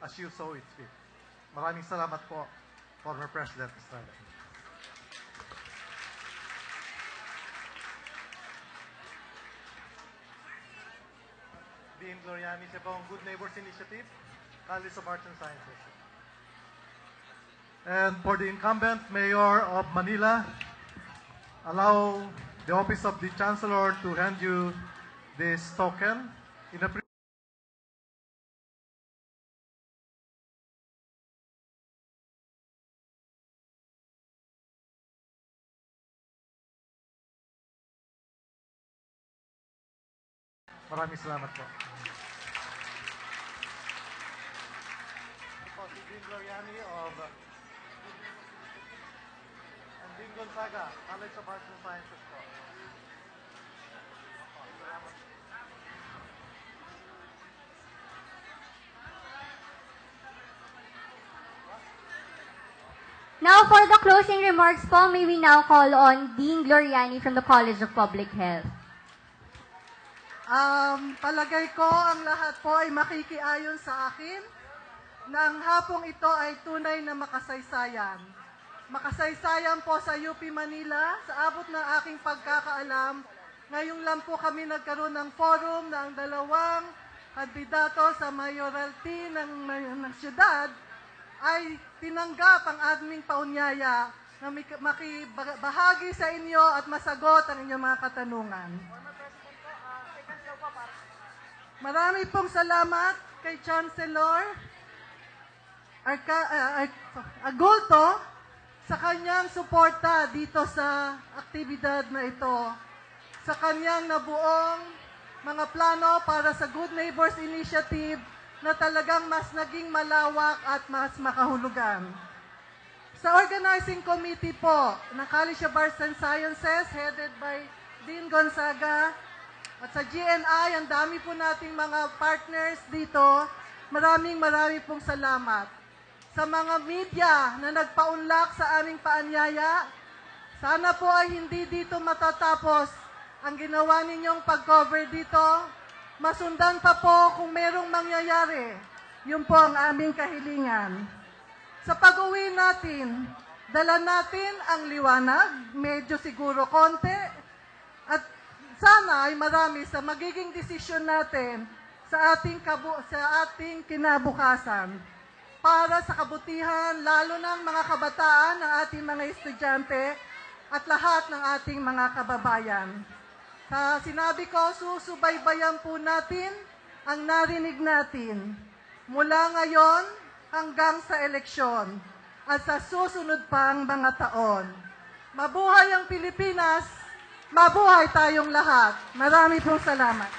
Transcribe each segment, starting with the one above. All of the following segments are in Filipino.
as you saw it fit. Maraming salamat po, former President Estrada. Dean Gloriani, Sebong Good Neighbors Initiative, College of Arts and Sciences. And for the incumbent Mayor of Manila, allow the Office of the Chancellor to hand you this token in a Maraming salamat po. Si Dean Gloriani of and Dean Gonzaga, College of Arts and Sciences po. Now for the closing remarks po, may we now call on Dean Gloriani from the College of Public Health. Palagay ko ang lahat po ay makikiayon sa akin na ang hapong ito ay tunay na makasaysayan. Makasaysayan po sa UP Manila, sa abot ng aking pagkakaalam, ngayon lang po kami nagkaroon ng forum na ang dalawang kandidato sa mayoralty ng syudad ay tinanggap ang aming paunyaya na makibahagi sa inyo at masagot ang inyong mga katanungan. Marami pong salamat kay Chancellor Agulto sa kanyang suporta dito sa aktibidad na ito, sa kanyang nabuong mga plano para sa Good Neighbors Initiative na talagang mas naging malawak at mas makahulugan. Sa organizing committee po ng College of Arts and Sciences headed by Dean Gonzaga, at sa GNI, ang dami po nating mga partners dito. Maraming pong salamat. Sa mga media na nagpaunlak sa aming paanyaya, sana po ay hindi dito matatapos ang ginawa ninyong pag-cover dito. Masundan pa po kung merong mangyayari. Yun po ang aming kahilingan. Sa pag-uwi natin, dala natin ang liwanag, medyo siguro konti, at sana ay marami sa magiging desisyon natin sa ating kinabukasan para sa kabutihan lalo ng mga kabataan, ng ating mga estudyante at lahat ng ating mga kababayan. Sa sinabi ko, susubaybayan po natin ang narinig natin mula ngayon hanggang sa eleksyon at sa susunod pang mga taon. Mabuhay ang Pilipinas! Mabuhay tayong lahat. Marami pong salamat.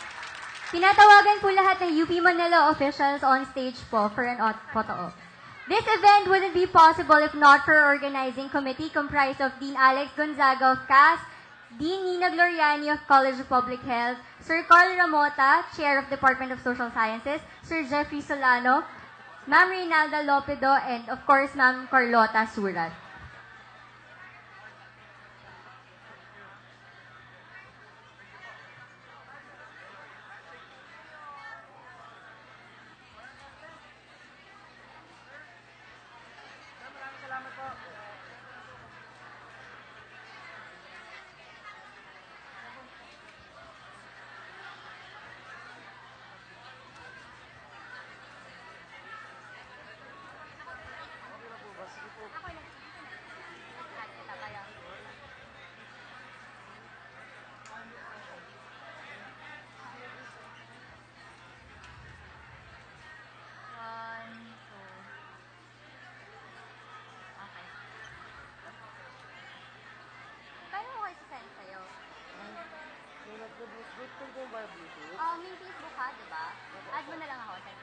Tinatawagan po lahat ng UP Manila officials on stage po for an photo op. This event wouldn't be possible if not for our organizing committee comprised of Dean Alex Gonzaga of CAS, Dean Nina Gloriani of College of Public Health, Sir Carl Ramota, Chair of Department of Social Sciences, Sir Jeffrey Solano, Ma'am Reynalda Lopedo, and of course, Ma'am Carlota Surat. May Facebook ka, diba? Add mo na lang ako.